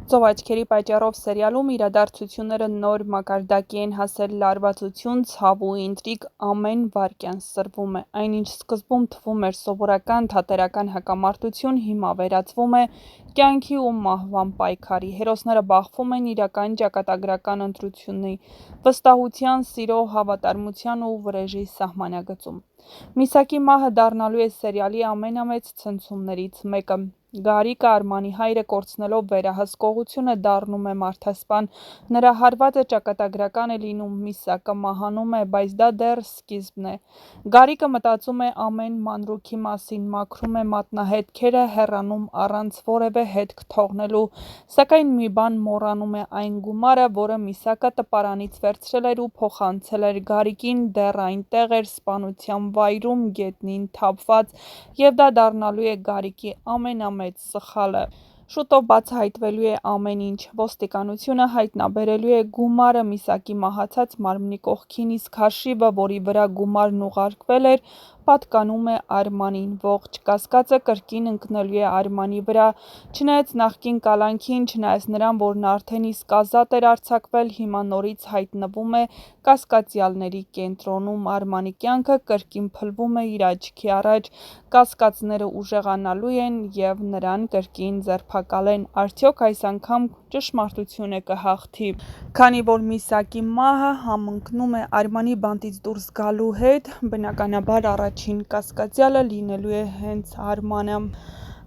Ծով աչքերի պատճառով սերիալում իրադարձությունները նոր մակարդակի են հասել, լարվածություն, ցավ ու ինտրիգ ամեն վայրկյան սրվում է, այնինչ սկզբում թվում էր սովորական թատերական հակամարտություն, հիմա վերածվում է կյանքի ու մահվան պայքարի, հերոսները բախվում են իրական ճակատագրական ընտրությունների, վստահության, սիրո, հավատարմության ու վրեժի սահմանագծում։ Միսակի մահը դառնալու է սերիալի ամենամեծ ցնցումներից մեկը։ Գարիկը Արմանի հայրը կորցնելով վերահսկողությունը դառնում է մարդասպան, նրա հարվածը ճակատագրական է լինում, Միսակը մահանում է, բայց դա դեռ սկիզբն է։ Գարիկը մտածում է ամեն մանրուքի մասին, մաքրում է մատնահետքերը, հեռանում առանց որևէ հետք թողնելու, սակայն մի բան մոռանում է այն գումարը, որը Միսակը տպարանից վերցրել էր ու փոխանցել էր Գարիկին, դեռ այնտեղ էր սպանության վայրում գետնին թափված, և դա դառնալու է Գարիկի ամենամեծ սխալը։ Շուտով բացահայտվելու է ամեն ինչ, ոստիկանությունը հայտնաբերելու է գումարը Միսակի մահացած մարմնի կողքին, իսկ հաշիվը, որի վրա գումարն ուղարկվել էր, պատկանում է Արմանին, ողջ կասկածը կրկին ընկնելու է Արմանի վրա, չնայած նախկին կալանքին, չնայած նրան, որ նա արդեն իսկ ազատ էր արձակվել, հիմա նորից հայտնվում է կասկածյալների կենտրոնում, Արմանի կյանքը կրկին փլվում է իր աչքի առաջ, կասկածները ուժեղանալու են և նրան կրկին ձերբակալեն, արդյոք այս անգամ ճշմարտությունը կհաղթի։ Քանի որ Միսակի մահը համընկնում է Արմանի բանտից դուրս գալու հետ, բնականաբար առաջին կասկածյալը լինելու է հենց Արմանը։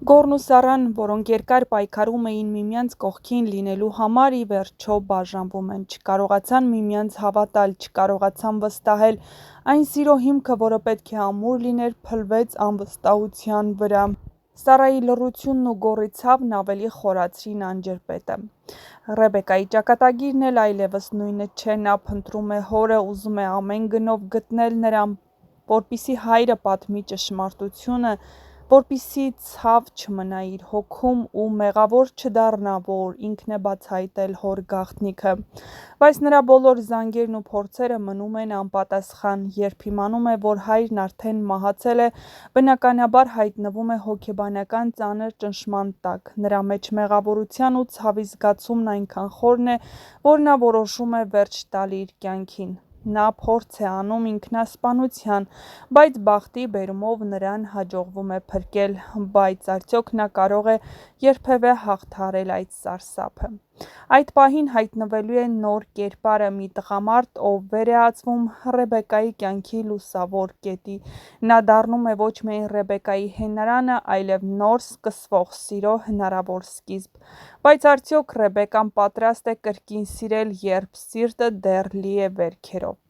Գոռն ու Սառան, որոնք երկար պայքարում էին միմյանց կողքին լինելու համար, ի վերջո բաժանվում են, չկարողացան միմյանց հավատալ, չկարողացան վստահել, այն սիրո հիմքը, որը պետք է ամուր լիներ, փլվեց անվստահության վրա։ Սառայի լռությունն ու գոռի ցավն ավելի խորացրին անջրպետը։ Ռեբեկայի ճակատագիրն էլ այլևս նույնը չէ, նա փնտրում է հորը, ուզում է ամեն գնով գտնել նրան, որպեսզի հայրը պատմի ճշմարտությունը, որպեսզի ցավ չմնա իր հոգում ու մեղավոր չդառնա, որ ինքն է բացահայտել հոր գաղտնիքը։ Բայց նրա բոլոր զանգերն ու փորձերը մնում են անպատասխան, երբ իմանում է, որ հայրն արդեն մահացել է, բնականաբար հայտնվում է հոգեբանական ծանր ճնշման տակ, նրա մեջ մեղավորության ու ցավի զգացումն այնքան խորն է, որ նա որոշում է վերջ տալ իր կյանքին։ Նա փորձ է անում ինքնասպանության, բայց բախտի բերումով նրան հաջողվում է փրկել, բայց արդյոք նա կարող է երբևէ հաղթահարել այդ սարսափը։ Այդ պահին հայտնվելու է նոր կերպարը, մի տղամարդ, ով վեր է ածվում Ռեբեկայի կյանքի լուսավոր կետի։ Նա դառնում է ոչ միայն Ռեբեկայի հենարանը, այլև նոր սկսվող սիրո հնարավոր սկիզբ։ Բայց արդյոք Ռեբեկան պատրաստ է կրկին սիրել, երբ սիրտը դեռ լի է վերքերով։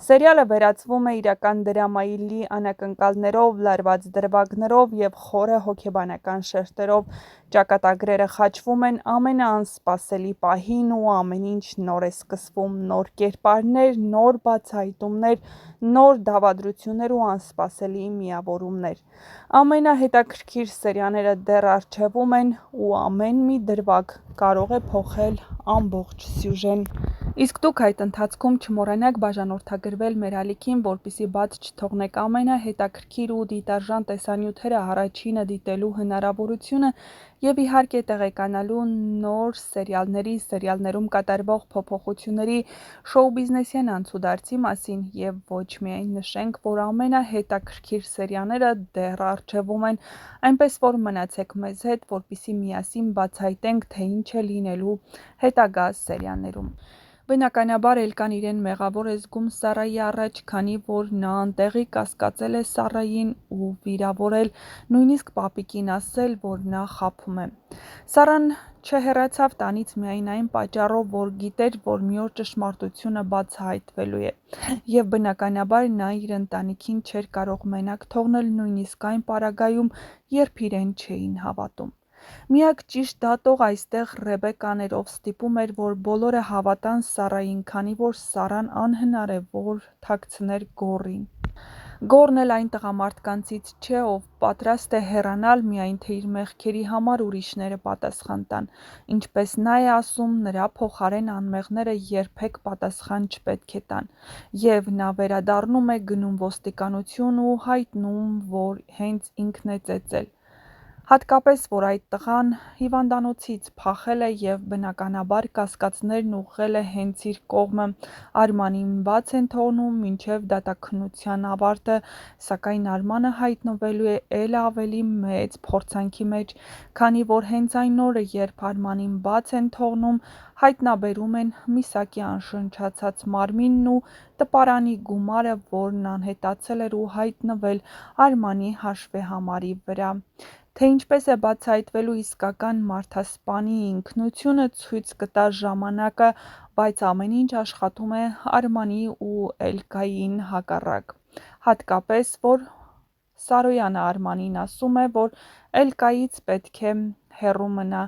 Սերիալը վերածվում է իրական դրամայի, լի անակնկալներով, լարված դրվագներով և խորը հոգեբանական շերտերով, ճակատագրերը խաչվում են ամենաանսպասելի պահին ու ամեն ինչ նոր է սկսվում, նոր կերպարներ, նոր բացահայտումներ, նոր դավադրություններ ու անսպասելի միավորումներ։ Ամենահետաքրքիր սերիաները դեռ առջևում են, ու ամեն մի դրվագ կարող է փոխել ամբողջ սյուժեն։ Իսկ դուք այդ ընթացքում չմոռանաք բաժանորդագրվել մեր ալիքին, որպեսզի բաց չթողնեք ամենահետաքրքիր ու դիտարժան տեսանյութերը առաջինը դիտելու հնարավորությունը և իհարկե տեղեկանալու նոր սերիալների, սերիալներում կատարվող փոփոխությունների, շոու բիզնեսյան անցուդարձի մասին և ոչ միայն նշենք, որ ամենահետաքրքիր սերիալները դեռ առջևում են, այնպես որ մնացեք մեզ հետ, որպեսզի միասին բացահայտենք, թե ինչ է լինելու հետագա սերիալներում։ Բնականաբար Էլկան իրեն մեղավոր է զգում Սառայի առաջ, քանի որ նա անտեղի կասկածել է Սառային ու վիրավորել, նույնիսկ պապիկին ասել, որ նա խաբում է։ Սառան չհեռացավ տանից միայն այն պատճառով, որ գիտեր, որ մի օր ճշմարտությունը բացահայտվելու է, և բնականաբար նա իր ընտանիքին չէր կարող մենակ թողնել նույնիսկ այն պարագայում, երբ իրեն չէին հավատում։ Միակ ճիշտ դատող այստեղ Ռեբեկան էր, ով ստիպում էր, որ բոլորը հավատան Սառային, քանի որ Սառան անհնար է, որ թաքցներ Գոռին։ Գոռն էլ այն տղամարդկանցից չէ, ով պատրաստ է հեռանալ, միայն թե իր մեղքերի համար ուրիշները պատասխան տան։ Ինչպես նա է ասում, նրա փոխարեն անմեղները երբեք պատասխան չպետք է տան։ Եվ նա վերադառնում է, գնում ոստիկանություն ու հայտնում, որ հենց ինքն է ծեծել։ Հատկապես, որ այդ տղան հիվանդանոցից փախել է և բնականաբար կասկածներն ուղղել է հենց իր կողմը, Արմանին բաց են թողնում մինչև դատաքննության ավարտը, սակայն Արմանը հայտնվելու է էլ ավելի մեծ փորձանքի մեջ, քանի որ հենց այն օրը, երբ Արմանին բաց են թողնում, հայտնաբերում են Միսակի անշնչացած մարմինն ու տպարանի գումարը, որն անհետացել էր ու հայտնվել Արմանի հաշվեհամարի վրա։ Թե ինչպես է բացահայտվելու իսկական մարդասպանի ինքնությունը, ցույց կտա ժամանակը, բայց ամեն ինչ աշխատում է Արմանի ու Էլկային հակառակ։ Հատկապես, որ Սարոյանը Արմանին ասում է, որ Էլկայից պետք է հեռու մնա,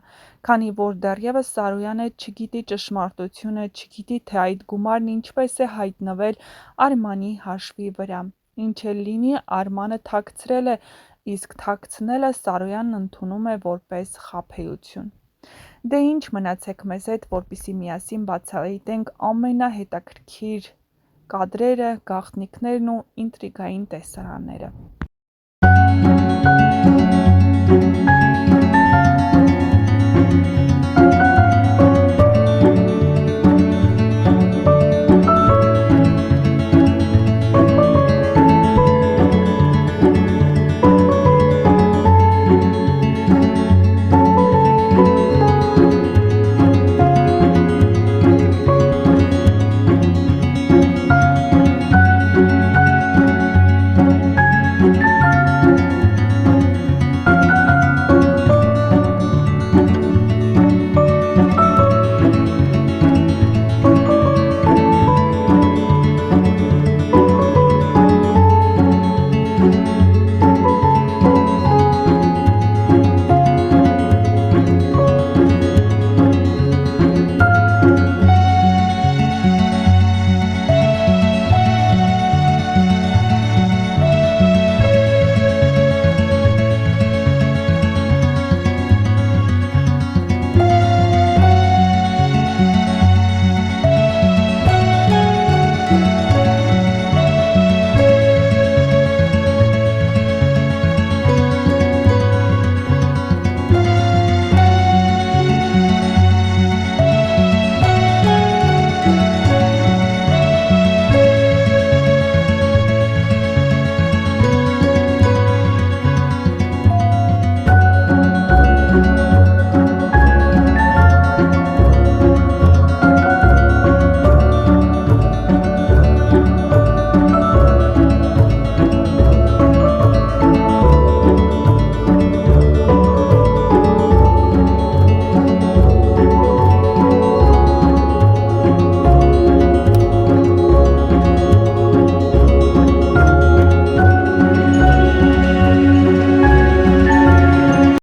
քանի որ դեռևս Սարոյանը չգիտի ճշմարտությունը, չգիտի, թե այդ գումարն ինչպես է հայտնվել Արմանի հաշվի վրա։ Ինչ էլ լինի, Արմանը թաքցրել է, իսկ թաքցնելը Սարոյանն ընդունում է որպես խաբեություն։ Դե ինչ, մնացեք մեզ հետ, որպեսզի միասին բացահայտենք ամենահետաքրքիր կադրերը, գաղտնիքներն ու ինտրիգային տեսարանները։